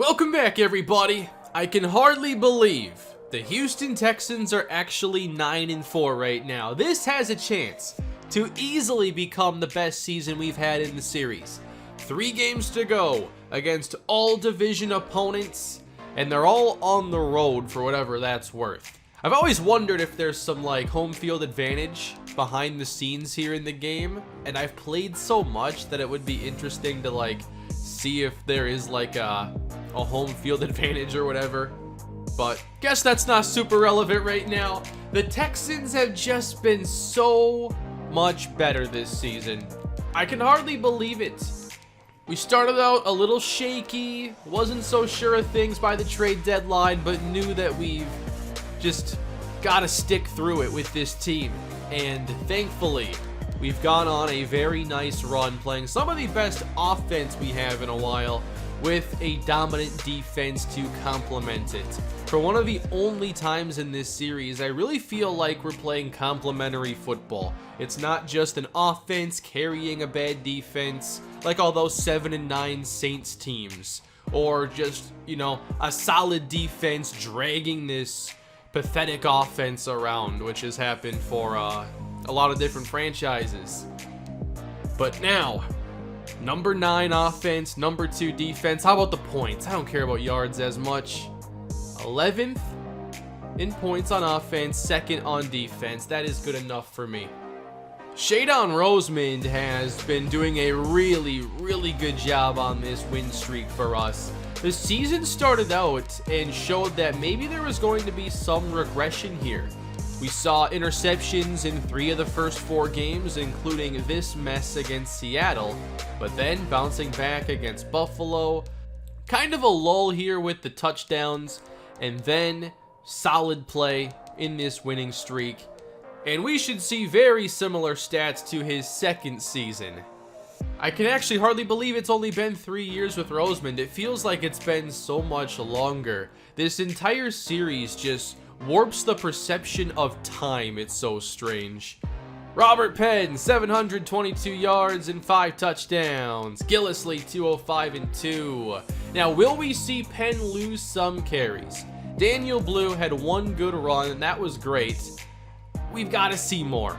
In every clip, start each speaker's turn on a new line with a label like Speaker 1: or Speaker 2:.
Speaker 1: Welcome back, everybody. I can hardly believe the Houston Texans are actually 9-4 right now. This has a chance to easily become the best season we've had in the series. 3 games to go against all division opponents, and they're all on the road for whatever that's worth. I've always wondered if there's some home field advantage behind the scenes here in the game, and I've played so much that it would be interesting to see if there is a home field advantage or whatever. But guess that's not super relevant right now. The Texans have just been so much better this season. I can hardly believe it. We started out a little shaky, wasn't so sure of things by the trade deadline, but knew that we've just got to stick through it with this team. And thankfully, we've gone on a very nice run, playing some of the best offense we have in a while, with a dominant defense to complement it. For one of the only times in this series, I really feel like we're playing complementary football. It's not just an offense carrying a bad defense, like all those 7-9 Saints teams, or just, a solid defense dragging this pathetic offense around, which has happened for a lot of different franchises. But now, number 9 offense, number 2 defense. How about the points? I don't care about yards as much. 11th in points on offense, 2nd on defense. That is good enough for me. Shadon Rosemond has been doing a really, really good job on this win streak for us. The season started out and showed that maybe there was going to be some regression here. We saw interceptions in 3 of the first 4 games, including this mess against Seattle, but then bouncing back against Buffalo. Kind of a lull here with the touchdowns, and then solid play in this winning streak. And we should see very similar stats to his 2nd season. I can actually hardly believe it's only been 3 years with Rosemond. It feels like it's been so much longer. This entire series just warps the perception of time. It's so strange. Robert Penn, 722 yards and 5 touchdowns. Gillislee, 205 and 2. Now, will we see Penn lose some carries? Daniel Blue had 1 good run, and that was great. We've got to see more.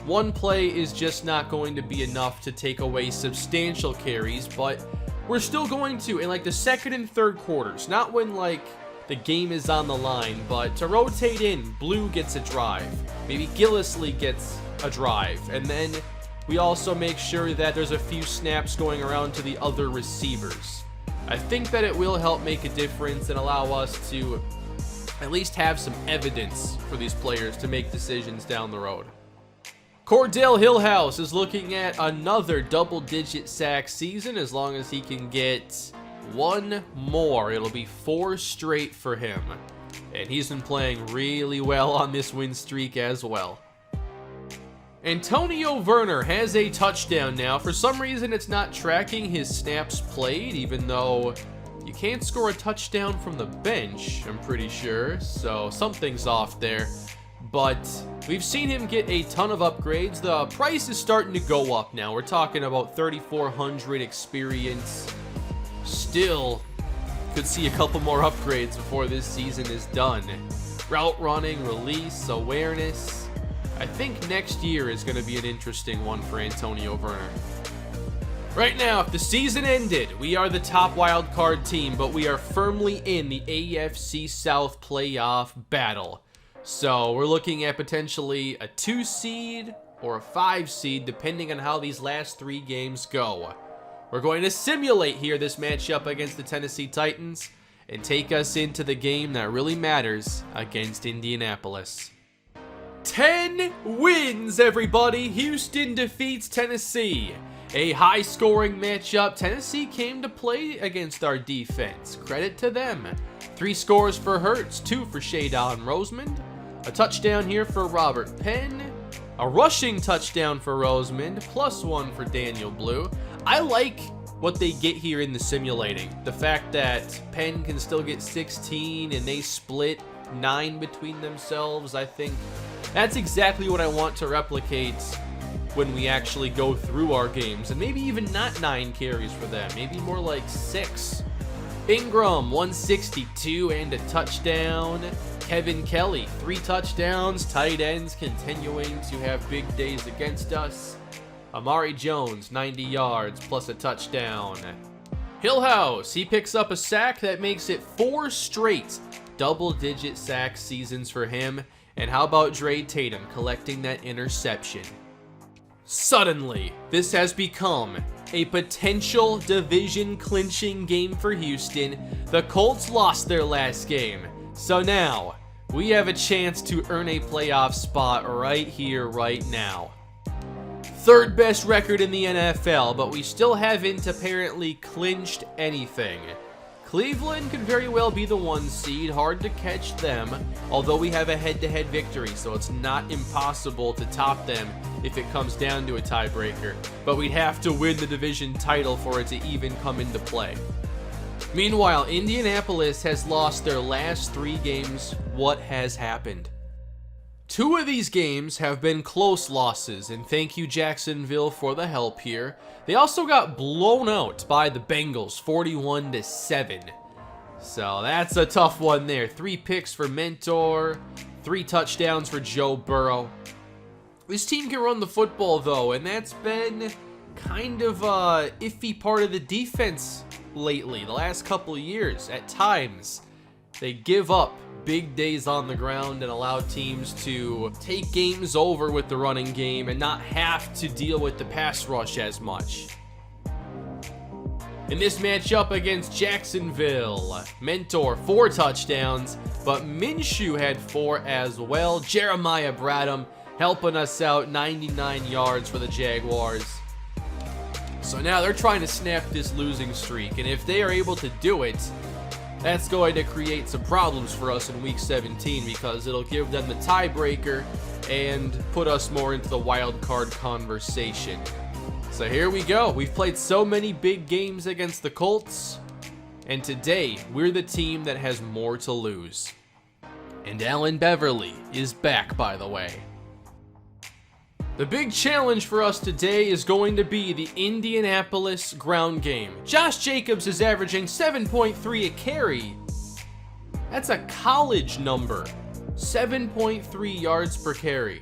Speaker 1: 1 play is just not going to be enough to take away substantial carries, but we're still going to in the 2nd and 3rd quarters. Not when the game is on the line, but to rotate in, Blue gets a drive. Maybe Gillislee gets a drive. And then we also make sure that there's a few snaps going around to the other receivers. I think that it will help make a difference and allow us to at least have some evidence for these players to make decisions down the road. Cordell Hillhouse is looking at another double-digit sack season. As long as he can get 1 more, it'll be 4 straight for him. And he's been playing really well on this win streak as well. Antonio Werner has a touchdown now. For some reason, it's not tracking his snaps played, even though you can't score a touchdown from the bench, I'm pretty sure. So something's off there. But we've seen him get a ton of upgrades. The price is starting to go up now. We're talking about 3,400 experience. Still could see a couple more upgrades before this season is done. Route running, release, awareness. I think next year is going to be an interesting one for Antonio Werner. Right now, if the season ended, we are the top wildcard team, but we are firmly in the AFC South playoff battle. So we're looking at potentially a 2 seed or a 5 seed, depending on how these last 3 games go. We're going to simulate here this matchup against the Tennessee Titans and take us into the game that really matters against Indianapolis. 10 wins, everybody! Houston defeats Tennessee. A high-scoring matchup. Tennessee came to play against our defense. Credit to them. 3 scores for Hurts, 2 for Shadon Rosemond. A touchdown here for Robert Penn. A rushing touchdown for Rosemond, +1 for Daniel Blue. I like what they get here in the simulating. The fact that Penn can still get 16 and they split 9 between themselves. I think that's exactly what I want to replicate when we actually go through our games. And maybe even not 9 carries for them. Maybe more like 6. Ingram, 162 and a touchdown. Kevin Kelly, 3 touchdowns. Tight ends continuing to have big days against us. Amari Jones, 90 yards plus a touchdown. Hillhouse, he picks up a sack that makes it 4 straight double-digit sack seasons for him. And how about Dre Tatum collecting that interception? Suddenly, this has become a potential division clinching game for Houston. The Colts lost their last game, so now we have a chance to earn a playoff spot right here, right now. 3rd best record in the NFL, but we still haven't apparently clinched anything. Cleveland could very well be the 1 seed, hard to catch them, although we have a head-to-head victory, so it's not impossible to top them if it comes down to a tiebreaker, but we'd have to win the division title for it to even come into play. Meanwhile, Indianapolis has lost their last 3 games. What has happened? 2 of these games have been close losses, and thank you Jacksonville for the help here. They also got blown out by the Bengals, 41-7. So that's a tough one there. 3 picks for Mentor, 3 touchdowns for Joe Burrow. This team can run the football though, and that's been kind of a iffy part of the defense lately, the last couple of years. At times, they give up big days on the ground and allow teams to take games over with the running game and not have to deal with the pass rush as much. In this matchup against Jacksonville, Mentor 4 touchdowns, but Minshew had 4 as well. Jeremiah Bradham helping us out, 99 yards for the Jaguars. So now they're trying to snap this losing streak, and if they are able to do it, that's going to create some problems for us in Week 17 because it'll give them the tiebreaker and put us more into the wild card conversation. So here we go. We've played so many big games against the Colts, and today we're the team that has more to lose. And Allen Beverly is back, by the way. The big challenge for us today is going to be the Indianapolis ground game. Josh Jacobs is averaging 7.3 a carry. That's a college number. 7.3 yards per carry.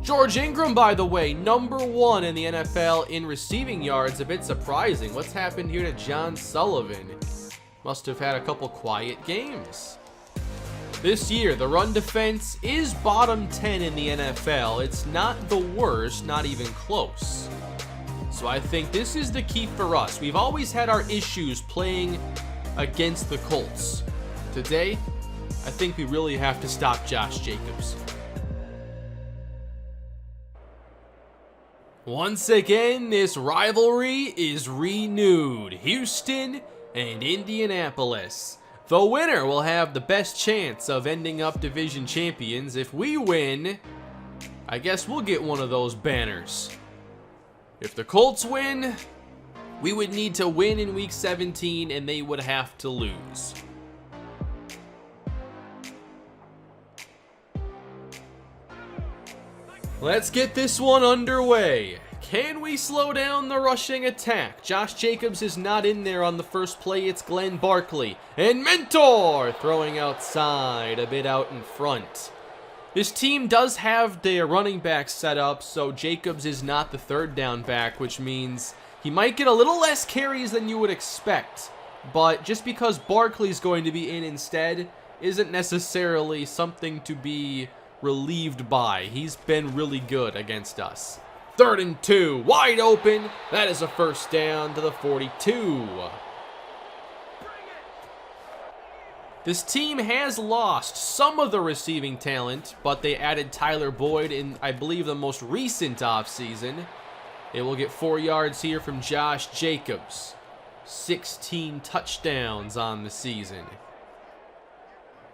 Speaker 1: George Ingram, by the way, number 1 in the NFL in receiving yards. A bit surprising. What's happened here to John Sullivan? Must have had a couple quiet games. This year, the run defense is bottom 10 in the NFL. It's not the worst, not even close. So I think this is the key for us. We've always had our issues playing against the Colts. Today, I think we really have to stop Josh Jacobs. Once again, this rivalry is renewed. Houston and Indianapolis. The winner will have the best chance of ending up division champions. If we win, I guess we'll get one of those banners. If the Colts win, we would need to win in Week 17 and they would have to lose. Let's get this one underway. Can we slow down the rushing attack? Josh Jacobs is not in there on the first play. It's Glenn Barkley. And Mentor throwing outside, a bit out in front. This team does have their running back set up, so Jacobs is not the 3rd down back, which means he might get a little less carries than you would expect. But just because Barkley's going to be in instead isn't necessarily something to be relieved by. He's been really good against us. 3rd and 2, wide open. That is a first down to the 42. This team has lost some of the receiving talent, but they added Tyler Boyd in, I believe, the most recent offseason. They will get 4 yards here from Josh Jacobs. 16 touchdowns on the season.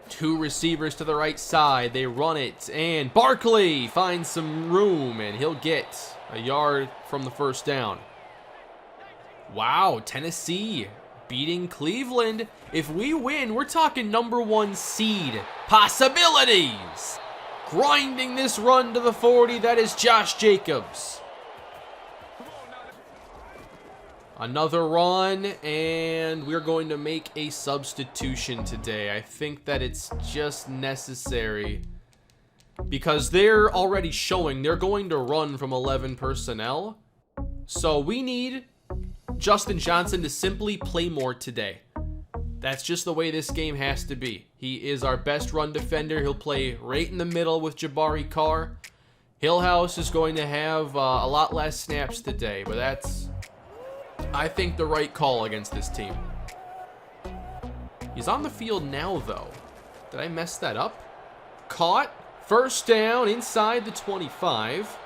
Speaker 1: 2 receivers to the right side. They run it, and Barkley finds some room, and he'll get a yard from the first down. Wow, Tennessee beating Cleveland. If we win, we're talking number 1 seed possibilities. Grinding this run to the 40, that is Josh Jacobs. Another run, and we're going to make a substitution today. I think that it's just necessary because they're already showing they're going to run from 11 personnel. So we need Justin Johnson to simply play more today. That's just the way this game has to be. He is our best run defender. He'll play right in the middle with Jabari Carr. Hillhouse is going to have a lot less snaps today, but that's, I think, the right call against this team. He's on the field now, though. Did I mess that up? Caught. First down inside the 25.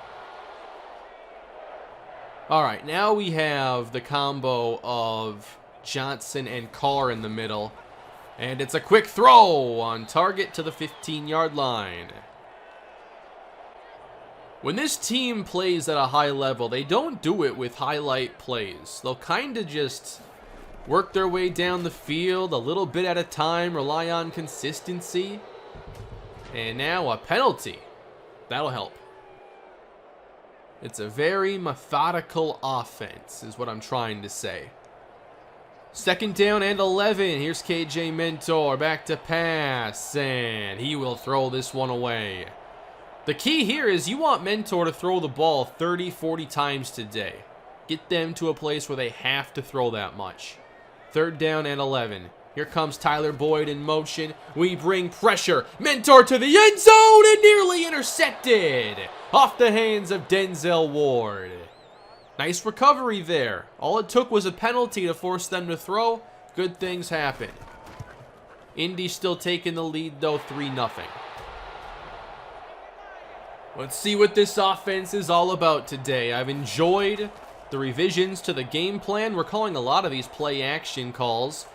Speaker 1: All right, now we have the combo of Johnson and Carr in the middle. And it's a quick throw on target to the 15-yard line. When this team plays at a high level, they don't do it with highlight plays. They'll kind of just work their way down the field a little bit at a time, rely on consistency. And now a penalty. That'll help. It's a very methodical offense, is what I'm trying to say. Second down and 11. Here's KJ Mentor back to pass, and he will throw this one away. The key here is you want Mentor to throw the ball 30, 40 times today. Get them to a place where they have to throw that much. Third down and 11. Here comes Tyler Boyd in motion. We bring pressure. Mentor to the end zone and nearly intercepted. Off the hands of Denzel Ward. Nice recovery there. All it took was a penalty to force them to throw. Good things happen. Indy's still taking the lead, though, 3-0. Let's see what this offense is all about today. I've enjoyed the revisions to the game plan. We're calling a lot of these play action calls.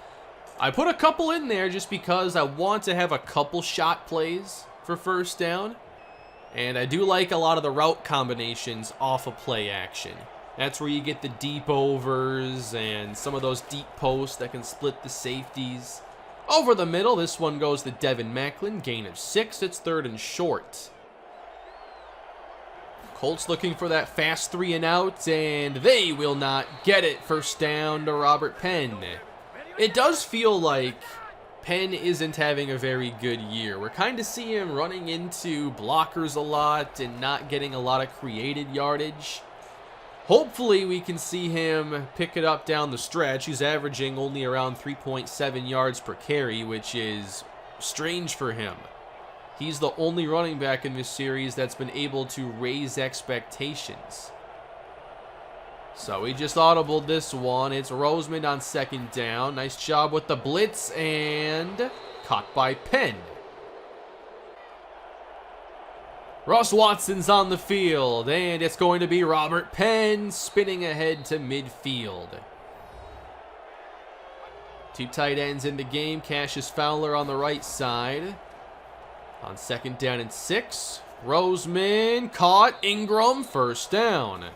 Speaker 1: I put a couple in there just because I want to have a couple shot plays for first down. And I do like a lot of the route combinations off of play action. That's where you get the deep overs and some of those deep posts that can split the safeties. Over the middle, this one goes to Devin Macklin. Gain of 6. It's 3rd and short. Colts looking for that fast 3 and out, and they will not get it. First down to Robert Penn. It does feel like Penn isn't having a very good year. We're kind of seeing him running into blockers a lot and not getting a lot of created yardage. Hopefully we can see him pick it up down the stretch. He's averaging only around 3.7 yards per carry, which is strange for him. He's the only running back in this series that's been able to raise expectations. So he just audibled this one. It's Roseman on second down. Nice job with the blitz and caught by Penn. Russ Watson's on the field, and it's going to be Robert Penn spinning ahead to midfield. Two tight ends in the game. Cassius Fowler on the right side. On second down and 6, Roseman caught. Ingram, first down.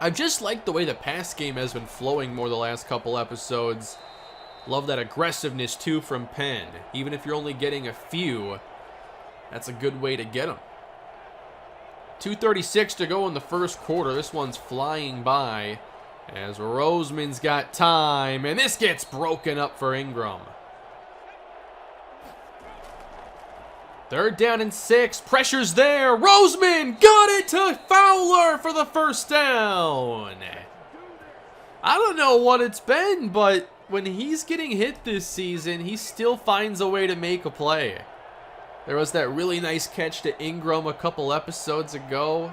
Speaker 1: I've just liked the way the pass game has been flowing more the last couple episodes. Love that aggressiveness, too, from Penn. Even if you're only getting a few, that's a good way to get them. 2:36 to go in the first quarter. This one's flying by as Roseman's got time, and this gets broken up for Ingram. Third down and 6. Pressure's there. Roseman got it to Fowler for the first down. I don't know what it's been, but when he's getting hit this season, he still finds a way to make a play. There was that really nice catch to Ingram a couple episodes ago.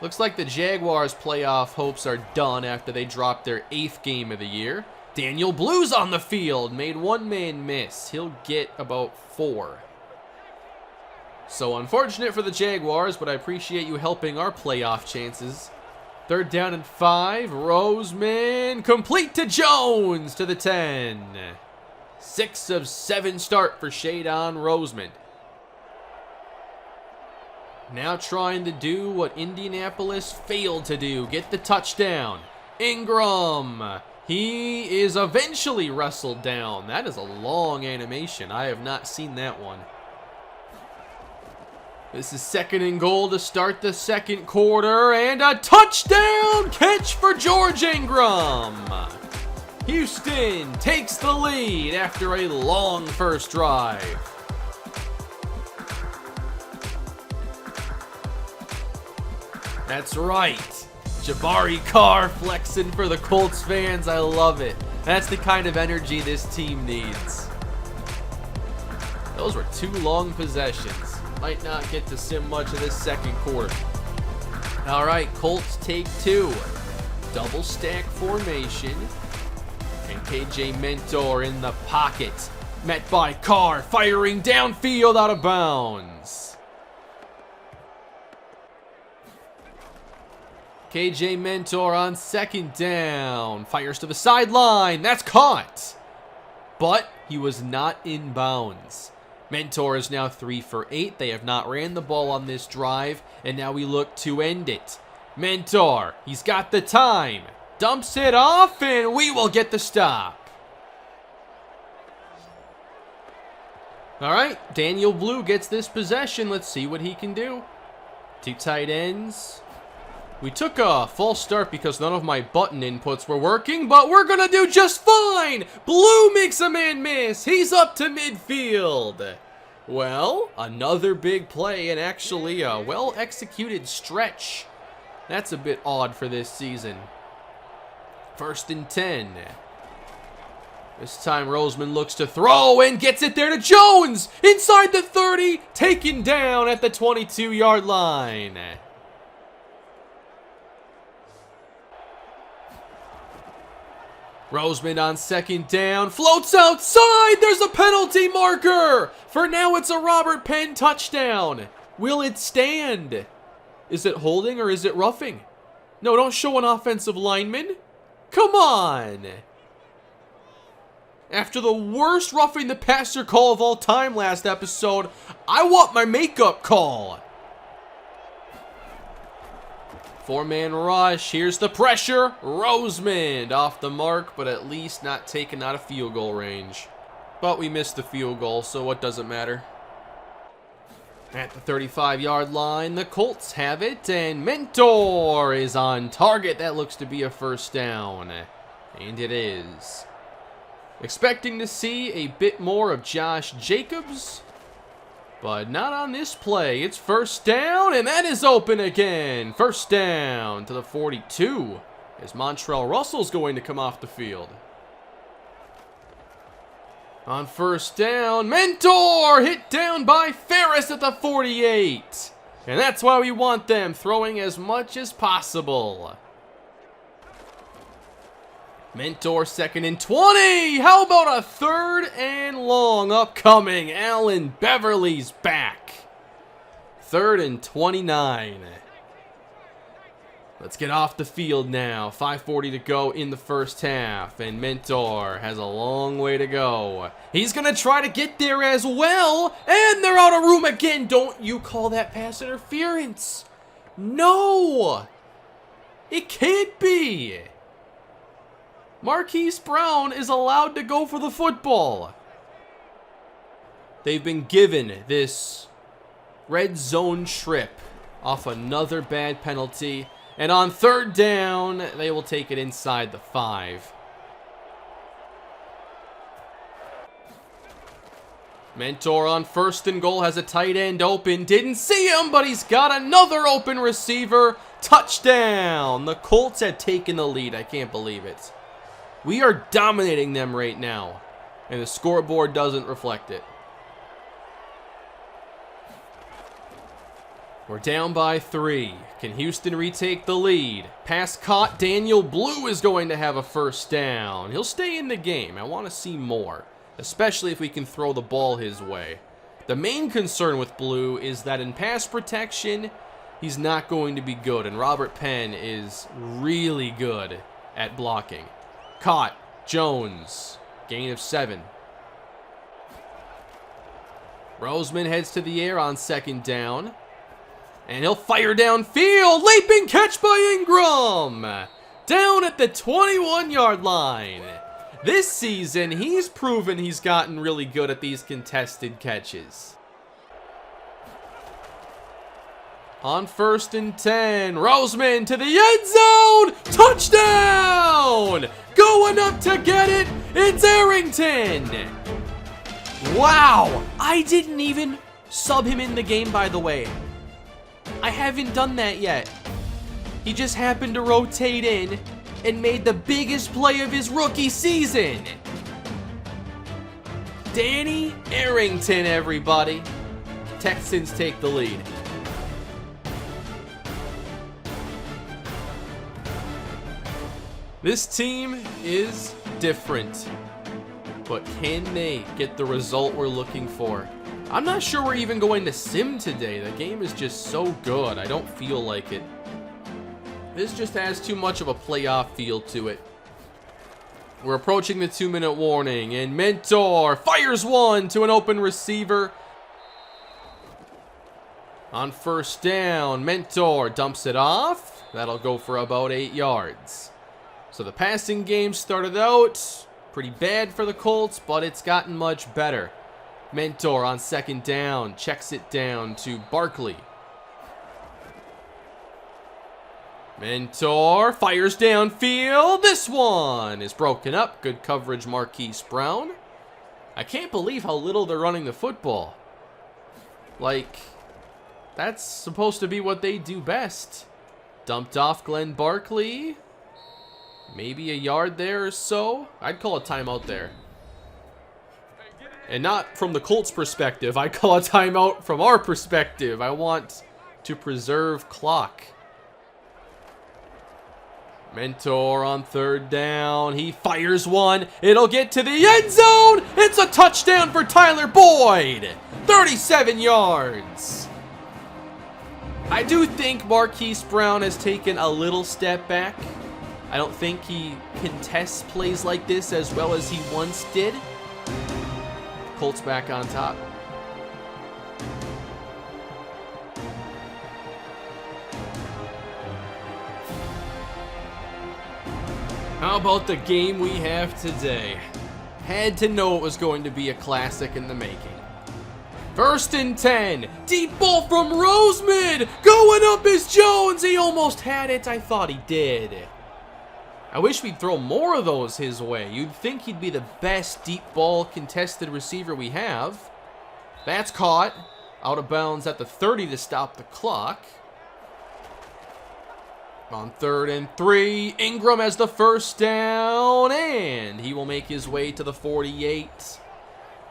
Speaker 1: Looks like the Jaguars' playoff hopes are done after they dropped their 8th game of the year. Daniel Blue's on the field. Made one man miss. He'll get about 4. So unfortunate for the Jaguars, but I appreciate you helping our playoff chances. Third down and 5. Roseman complete to Jones to the 10. 6 of 7 start for Shadon Roseman. Now trying to do what Indianapolis failed to do. Get the touchdown. Ingram. He is eventually wrestled down. That is a long animation. I have not seen that one. This is 2nd and goal to start the second quarter, and a touchdown catch for George Ingram. Houston takes the lead after a long first drive. That's right. Jabari Carr flexing for the Colts fans. I love it. That's the kind of energy this team needs. Those were 2 long possessions. Might not get to sim much of this second quarter. All right, Colts take 2. Double stack formation. And KJ Mentor in the pocket. Met by Carr, firing downfield out of bounds. KJ Mentor on 2nd down. Fires to the sideline. That's caught. But he was not in bounds. Mentor is now 3 for 8. They have not ran the ball on this drive, and now we look to end it. Mentor, he's got the time. Dumps it off, and we will get the stop. All right, Daniel Blue gets this possession. Let's see what he can do. 2 tight ends. We took a false start because none of my button inputs were working, but we're going to do just fine. Blue makes a man miss. He's up to midfield. Well, another big play and actually a well-executed stretch. That's a bit odd for this season. 1st and 10. This time Roseman looks to throw and gets it there to Jones. Inside the 30, taken down at the 22-yard line. Roseman on 2nd down, floats outside, there's a penalty marker! For now it's a Robert Penn touchdown. Will it stand? Is it holding or is it roughing? No, don't show an offensive lineman. Come on! After the worst roughing the passer call of all time last episode, I want my makeup call. 4-man rush, here's the pressure. Roseman off the mark, but at least not taken out of field goal range. But we missed the field goal, so what does it matter? At the 35-yard line, the Colts have it, and Mentor is on target. That looks to be a first down, and it is. Expecting to see a bit more of Josh Jacobs, but not on this play. It's first down, and that is open again. First down to the 42 as Montrell Russell's going to come off the field. On first down, Mentor hit down by Ferris at the 48. And that's why we want them throwing as much as possible. Mentor 2nd and 20. How about a 3rd and long upcoming? Allen Beverly's back. 3rd and 29. Let's get off the field now. 5:40 to go in the first half, and Mentor has a long way to go. He's going to try to get there as well, and they're out of room again. Don't you call that pass interference? No! It can't be. Marquise Brown is allowed to go for the football. They've been given this red zone trip off another bad penalty. And on 3rd down, they will take it inside the 5. Mentor on 1st and goal has a tight end open. Didn't see him, but he's got another open receiver. Touchdown! The Colts have taken the lead. I can't believe it. We are dominating them right now, and the scoreboard doesn't reflect it. We're down by 3. Can Houston retake the lead? Pass caught. Daniel Blue is going to have a first down. He'll stay in the game. I want to see more, especially if we can throw the ball his way. The main concern with Blue is that in pass protection, he's not going to be good, and Robert Penn is really good at blocking. Caught. Jones. Gain of 7. Roseman heads to the air on 2nd down. And he'll fire downfield. Leaping catch by Ingram. Down at the 21-yard line. This season, he's proven he's gotten really good at these contested catches. On 1st and 10, Roseman to the end zone, touchdown! Going up to get it, it's Arrington! Wow, I didn't even sub him in the game, by the way. I haven't done that yet. He just happened to rotate in and made the biggest play of his rookie season. Danny Arrington, everybody. Texans take the lead. This team is different, but can they get the result we're looking for? I'm not sure we're even going to sim today. The game is just so good. I don't feel like it. This just has too much of a playoff feel to it. We're approaching the 2-minute warning, and Mentor fires one to an open receiver. On 1st down, Mentor dumps it off. That'll go for about 8 yards. So the passing game started out pretty bad for the Colts, but it's gotten much better. Mentor on 2nd down, checks it down to Barkley. Mentor fires downfield. This one is broken up. Good coverage, Marquise Brown. I can't believe how little they're running the football. Like, that's supposed to be what they do best. Dumped off Glenn Barkley. Maybe a yard there or so. I'd call a timeout there. And not from the Colts' perspective. I'd call a timeout from our perspective. I want to preserve clock. Mentor on 3rd down. He fires one. It'll get to the end zone. It's a touchdown for Tyler Boyd. 37 yards. I do think Marquise Brown has taken a little step back. I don't think he contests plays like this as well as he once did. Colts back on top. How about the game we have today? Had to know it was going to be a classic in the making. 1st and 10. Deep ball from Roseman. Going up is Jones. He almost had it. I thought he did. I wish we'd throw more of those his way. You'd think he'd be the best deep ball contested receiver we have. That's caught. Out of bounds at the 30 to stop the clock. On 3rd and 3, Ingram has the 1st down, and he will make his way to the 48.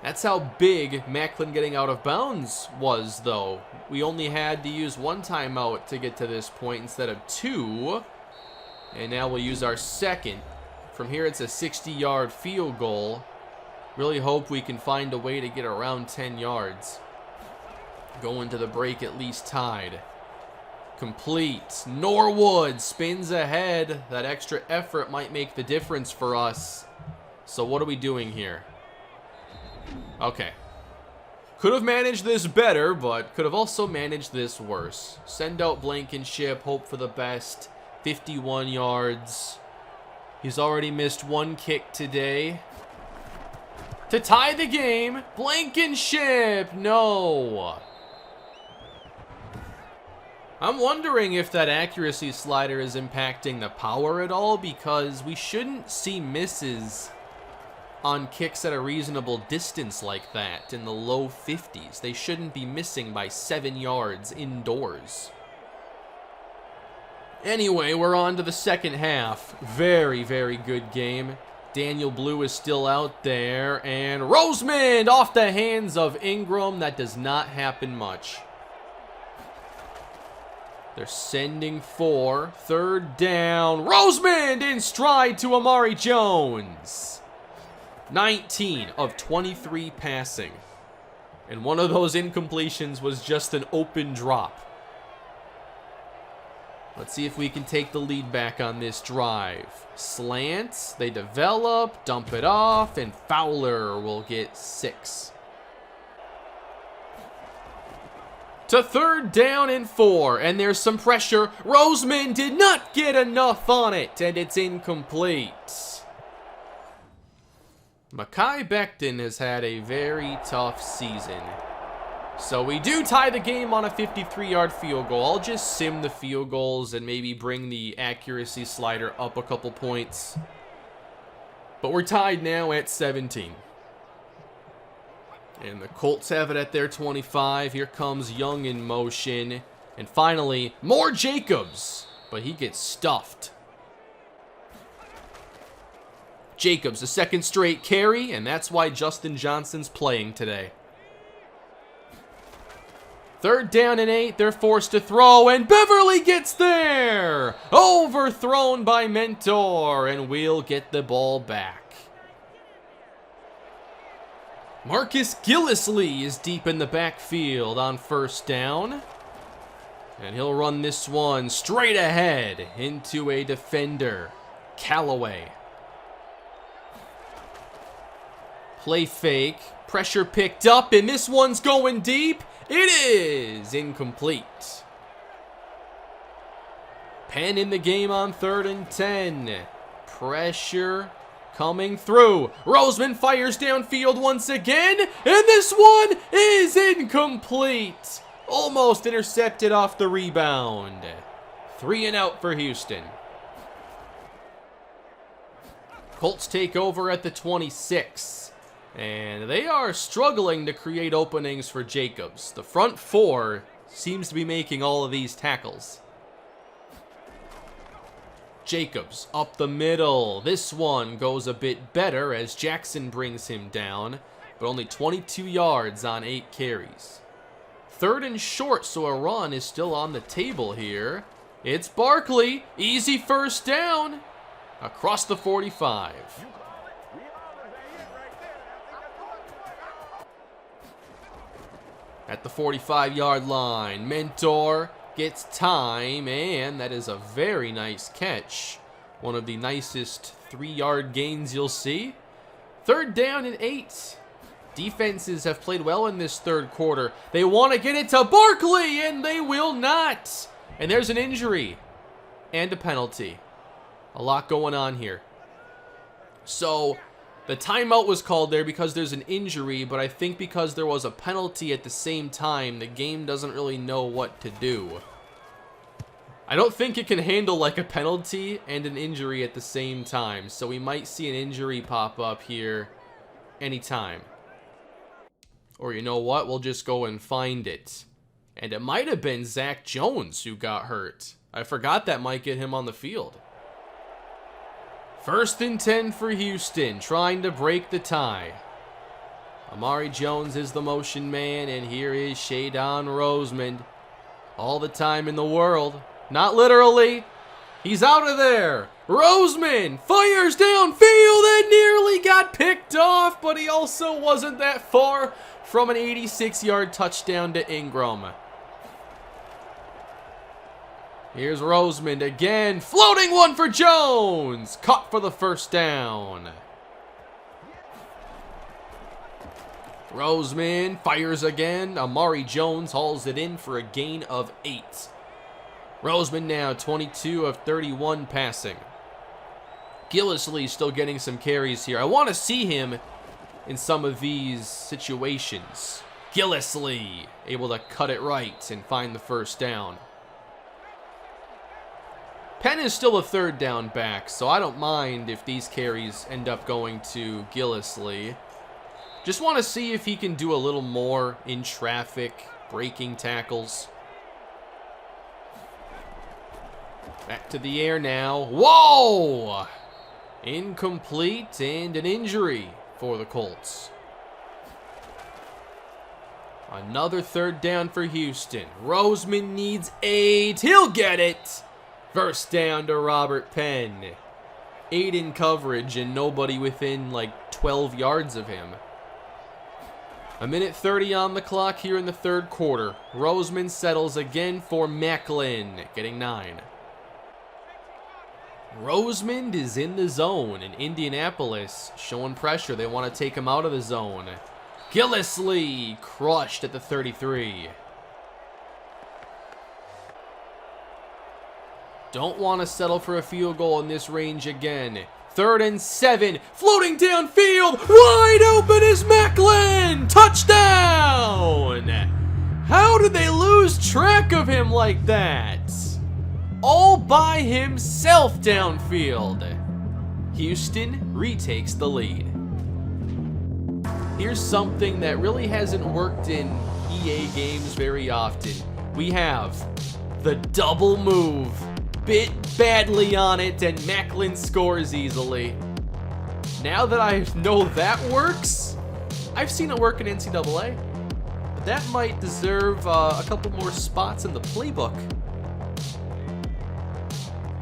Speaker 1: That's how big Macklin getting out of bounds was, though. We only had to use 1 timeout to get to this point instead of 2. And now we'll use our 2nd. From here, it's a 60-yard field goal. Really hope we can find a way to get around 10 yards. Go into the break at least tied. Complete. Norwood spins ahead. That extra effort might make the difference for us. So what are we doing here? Okay. Could have managed this better, but could have also managed this worse. Send out Blankenship. Hope for the best. 51 yards. He's already missed 1 kick today. To tie the game, Blankenship. No. I'm wondering if that accuracy slider is impacting the power at all, because we shouldn't see misses on kicks at a reasonable distance like that in the low 50s. They shouldn't be missing by 7 yards indoors. Anyway, we're on to the 2nd half. Very, very good game. Daniel Blue is still out there, and Roseman off the hands of Ingram. That does not happen much. They're sending for 3rd down. Roseman in stride to Amari Jones. 19 of 23 passing. And one of those incompletions was just an open drop. Let's see if we can take the lead back on this drive. Slants, they develop, dump it off, and Fowler will get 6. To 3rd down and 4, and there's some pressure. Roseman did not get enough on it, and it's incomplete. Mekhi Becton has had a very tough season. So we do tie the game on a 53-yard field goal. I'll just sim the field goals and maybe bring the accuracy slider up a couple points. But we're tied now at 17. And the Colts have it at their 25. Here comes Young in motion. And finally, more Jacobs. But he gets stuffed. Jacobs, a second straight carry, and that's why Justin Johnson's playing today. 3rd down and 8, they're forced to throw, and Beverly gets there! Overthrown by Mentor, and we'll get the ball back. Marcus Gillislee is deep in the backfield on 1st down. And he'll run this one straight ahead into a defender, Callaway. Play fake, pressure picked up, and this one's going deep. It is incomplete. Penn in the game on 3rd and 10. Pressure coming through. Roseman fires downfield once again, and this one is incomplete. Almost intercepted off the rebound. 3 and out for Houston. Colts take over at the 26. And they are struggling to create openings for Jacobs. The front 4 seems to be making all of these tackles. Jacobs up the middle. This one goes a bit better as Jackson brings him down, but only 22 yards on 8 carries. 3rd and short, so a run is still on the table here. It's Barkley. Easy 1st down. Across the 45. At the 45-yard line, Mentor gets time, and that is a very nice catch. One of the nicest 3-yard gains you'll see. 3rd down and 8. Defenses have played well in this 3rd quarter. They want to get it to Barkley, and they will not. And there's an injury and a penalty. A lot going on here. So the timeout was called there because there's an injury, but I think because there was a penalty at the same time, the game doesn't really know what to do. I don't think it can handle like a penalty and an injury at the same time, so we might see an injury pop up here anytime. Or you know what, we'll just go and find it. And it might have been Zach Jones who got hurt. I forgot that might get him on the field. 1st and 10 for Houston, trying to break the tie. Amari Jones is the motion man, and here is Shadon Roseman. All the time in the world. Not literally. He's out of there. Roseman fires downfield and nearly got picked off, but he also wasn't that far from an 86-yard touchdown to Ingram. Here's Roseman again. Floating one for Jones. Caught for the 1st down. Roseman fires again. Amari Jones hauls it in for a gain of 8. Roseman now 22 of 31 passing. Gillislee still getting some carries here. I want to see him in some of these situations. Gillislee able to cut it right and find the 1st down. Penn is still a 3rd down back, so I don't mind if these carries end up going to Gillislee. Just want to see if he can do a little more in traffic, breaking tackles. Back to the air now. Whoa! Incomplete and an injury for the Colts. Another 3rd down for Houston. Roseman needs 8. He'll get it. 1st down to Robert Penn. 8 in coverage and nobody within like 12 yards of him. 1:30 on the clock here in the 3rd quarter. Roseman settles again for Macklin, getting 9. Roseman is in the zone, and Indianapolis showing pressure. They want to take him out of the zone. Gillislee crushed at the 33. Don't want to settle for a field goal in this range again. 3rd and 7. Floating downfield. Wide open is Macklin. Touchdown. How did they lose track of him like that? All by himself downfield. Houston retakes the lead. Here's something that really hasn't worked in EA games very often. We have the double move. Bit badly on it, and Macklin scores easily. Now that I know that works, I've seen it work in NCAA. But that might deserve a couple more spots in the playbook.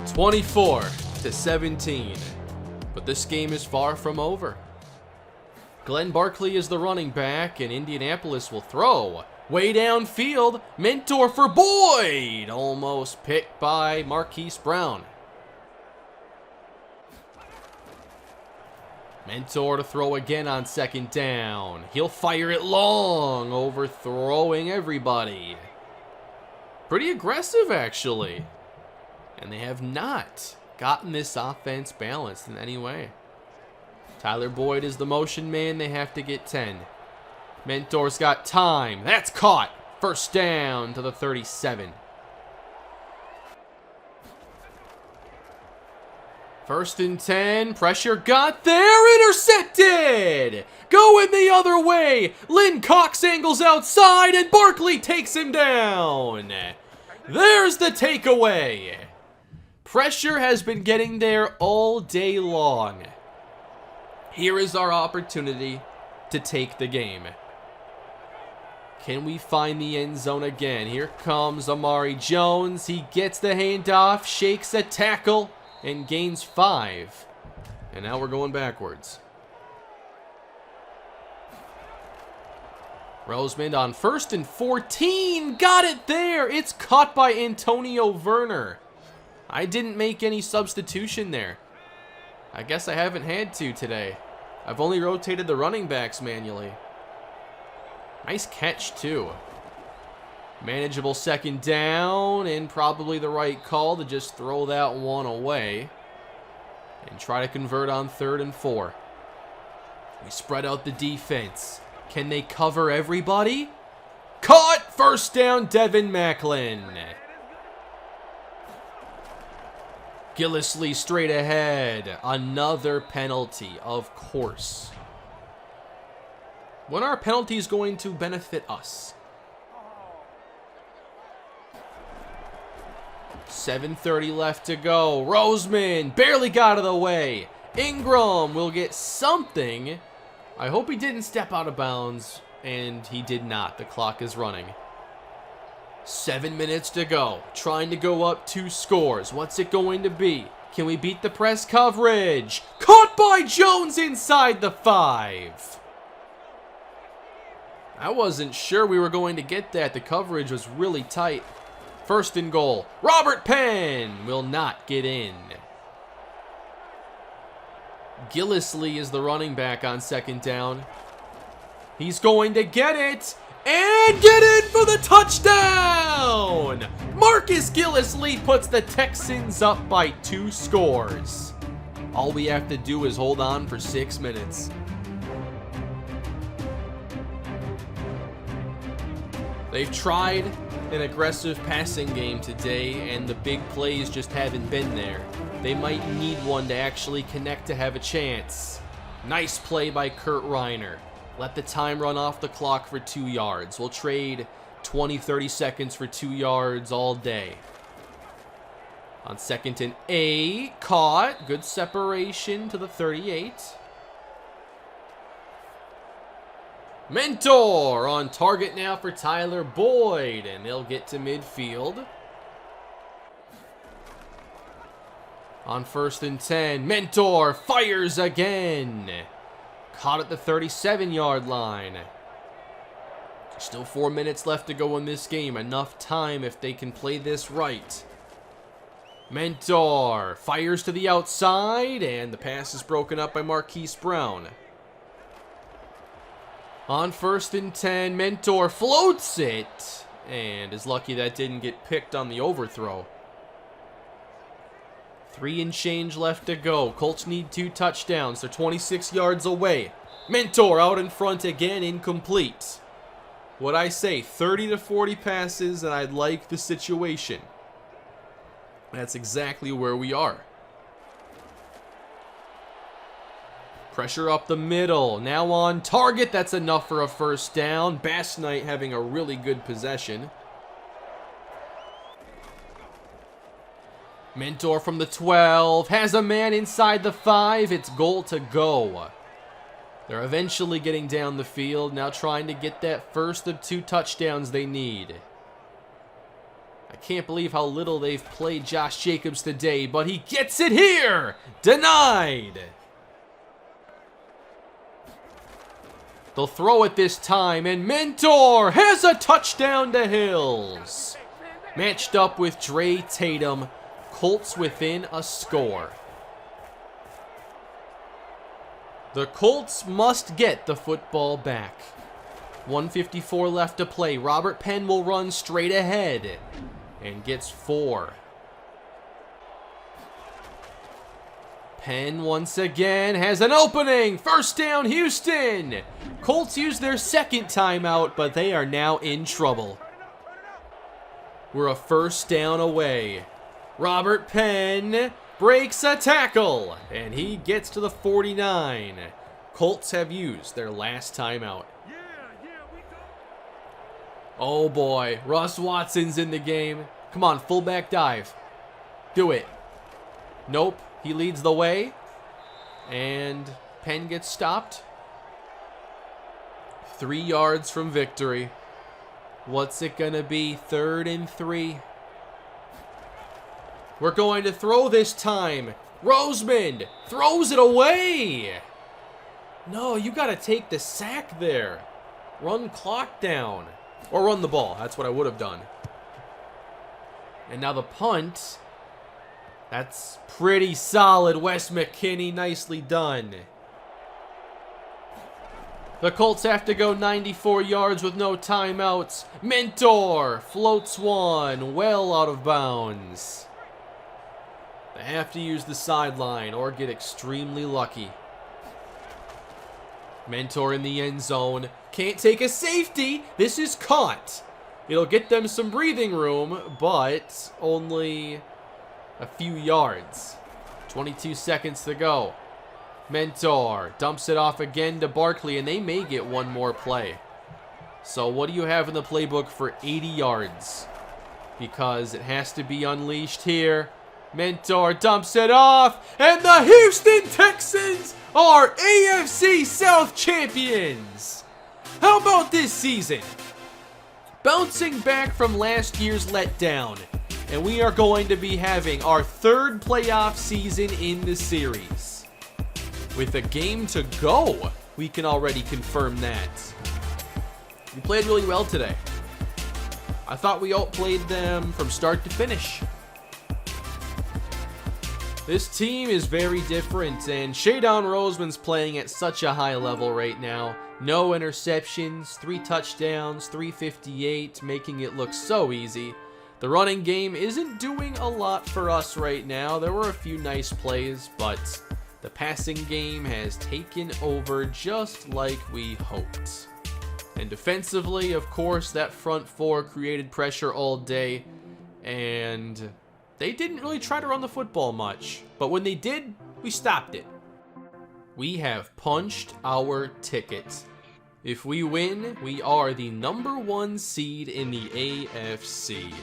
Speaker 1: 24-17. But this game is far from over. Glenn Barkley is the running back, and Indianapolis will throw. Way downfield, Mentor for Boyd! Almost picked by Marquise Brown. Mentor to throw again on second down. He'll fire it long, overthrowing everybody. Pretty aggressive, actually. And they have not gotten this offense balanced in any way. Tyler Boyd is the motion man. They have to get 10. Mentor's got time. That's caught. First down to the 37. First and 10. Pressure got there. Intercepted. Going the other way. Lynn Cox angles outside, and Barkley takes him down. There's the takeaway. Pressure has been getting there all day long. Here is our opportunity to take the game. Can we find the end zone again? Here comes Amari Jones. He gets the handoff, shakes a tackle, and gains 5. And now we're going backwards. Roseman on first and 14. Got it there. It's caught by Antonio Werner. I didn't make any substitution there. I guess I haven't had to today. I've only rotated the running backs manually. Nice catch, too. Manageable second down, and probably the right call to just throw that one away and try to convert on 3rd and 4. We spread out the defense. Can they cover everybody? Caught! First down, Devin Macklin. Gillislee straight ahead. Another penalty, of course. When are penalties going to benefit us? 7:30 left to go. Roseman barely got out of the way. Ingram will get something. I hope he didn't step out of bounds, and he did not. The clock is running. 7 minutes to go. Trying to go up 2 scores. What's it going to be? Can we beat the press coverage? Caught by Jones inside the 5. I wasn't sure we were going to get that. The coverage was really tight. First and goal. Robert Penn will not get in. Gillislee is the running back on second down. He's going to get it. And get in for the touchdown! Marcus Gillislee puts the Texans up by 2 scores. All we have to do is hold on for 6 minutes. They've tried an aggressive passing game today, and the big plays just haven't been there. They might need one to actually connect to have a chance. Nice play by Kurt Reiner. Let the time run off the clock for 2 yards. We'll trade 20-30 seconds for 2 yards all day. On 2nd and 8, caught. Good separation to the 38. Mentor on target now for Tyler Boyd, and they'll get to midfield. On 1st and 10, Mentor fires again. Caught at the 37-yard line. Still 4 minutes left to go in this game. Enough time if they can play this right. Mentor fires to the outside, and the pass is broken up by Marquise Brown. On 1st and 10, Mentor floats it, and is lucky that didn't get picked on the overthrow. 3 and change left to go. Colts need 2 touchdowns. They're 26 yards away. Mentor out in front again, incomplete. What I say, 30 to 40 passes, and I'd like the situation. That's exactly where we are. Pressure up the middle. Now on target. That's enough for a first down. Bass Knight having a really good possession. Mentor from the 12. Has a man inside the 5. It's goal to go. They're eventually getting down the field. Now trying to get that first of 2 touchdowns they need. I can't believe how little they've played Josh Jacobs today, but he gets it here! Denied! They'll throw it this time, and Mentor has a touchdown to Hills. Matched up with Dre Tatum. Colts within a score. The Colts must get the football back. 1:54 left to play. Robert Penn will run straight ahead and gets 4. Penn once again has an opening. First down, Houston. Colts use their second timeout, but they are now in trouble. We're a first down away. Robert Penn breaks a tackle, and he gets to the 49. Colts have used their last timeout. Oh boy, Russ Watson's in the game. Come on, fullback dive. Do it. Nope, he leads the way, and Penn gets stopped. 3 yards from victory. What's it gonna be? 3rd and 3. We're going to throw this time. Roseman throws it away. No, you got to take the sack there. Run clock down. Or run the ball. That's what I would have done. And now the punt. That's pretty solid. Wes McKinney, nicely done. The Colts have to go 94 yards with no timeouts. Mentor floats one well out of bounds. They have to use the sideline or get extremely lucky. Mentor in the end zone. Can't take a safety. This is caught. It'll get them some breathing room, but only a few yards. 22 seconds to go. Mentor dumps it off again to Barkley, and they may get one more play. So what do you have in the playbook for 80 yards? Because it has to be unleashed here. Mentor dumps it off, and the Houston Texans are AFC South champions. How about this season? Bouncing back from last year's letdown, and we are going to be having our 3rd playoff season in the series. With a game to go, we can already confirm that. We played really well today. I thought we outplayed them from start to finish. This team is very different, and Shadon Roseman's playing at such a high level right now. No interceptions, 3 touchdowns, 358, making it look so easy. The running game isn't doing a lot for us right now. There were a few nice plays, but the passing game has taken over just like we hoped. And defensively, of course, that front 4 created pressure all day, and they didn't really try to run the football much, but when they did, we stopped it. We have punched our ticket. If we win, we are the #1 seed in the AFC.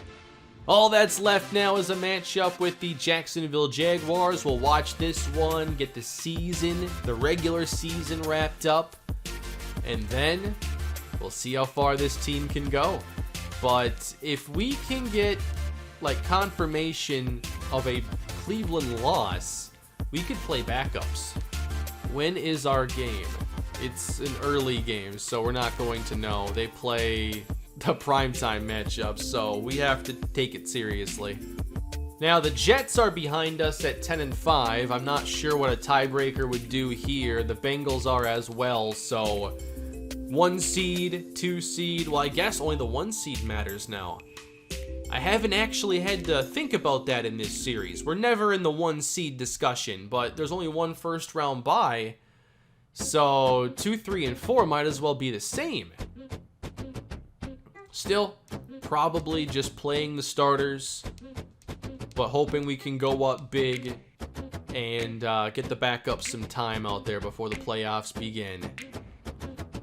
Speaker 1: All that's left now is a matchup with the Jacksonville Jaguars. We'll watch this one, get the regular season wrapped up, and then we'll see how far this team can go. But if we can get confirmation of a Cleveland loss, we could play backups. When is our game? It's an early game, so we're not going to know. They play the primetime matchup, so we have to take it seriously. Now, the Jets are behind us at 10-5. I'm not sure what a tiebreaker would do here. The Bengals are as well, so 1 seed, 2 seed. Well, I guess only the 1 seed matters now. I haven't actually had to think about that in this series. We're never in the 1 seed discussion, but there's only 1 first round bye, so 2, 3, and 4 might as well be the same. Still, probably just playing the starters, but hoping we can go up big and get the backup some time out there before the playoffs begin.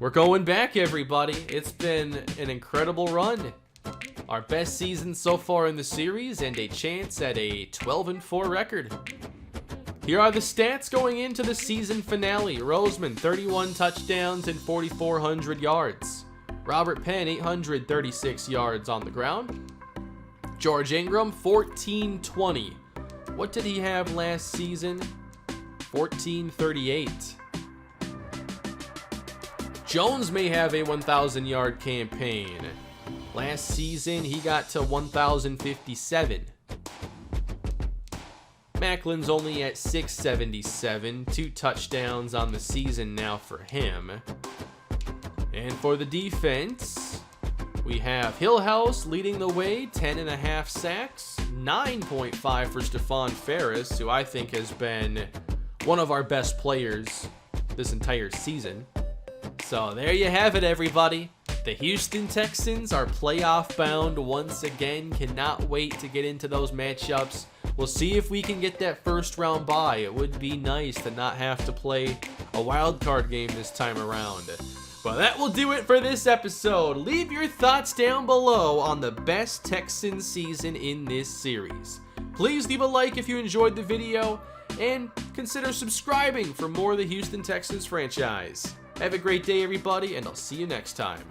Speaker 1: We're going back, everybody. It's been an incredible run. Our best season so far in the series and a chance at a 12-4 record. Here are the stats going into the season finale. Roseman, 31 touchdowns and 4,400 yards. Robert Penn, 836 yards on the ground. George Ingram, 1420. What did he have last season? 1438. Jones may have a 1,000-yard campaign. Last season, he got to 1,057. Macklin's only at 677, 2 touchdowns on the season now for him. And for the defense, we have Hillhouse leading the way, 10.5 sacks, 9.5 for Stephon Ferris, who I think has been one of our best players this entire season. So there you have it, everybody. The Houston Texans are playoff bound once again. Cannot wait to get into those matchups. We'll see if we can get that first round bye. It would be nice to not have to play a wild card game this time around. Well, that will do it for this episode. Leave your thoughts down below on the best Texans season in this series. Please leave a like if you enjoyed the video, and consider subscribing for more of the Houston Texans franchise. Have a great day, everybody, and I'll see you next time.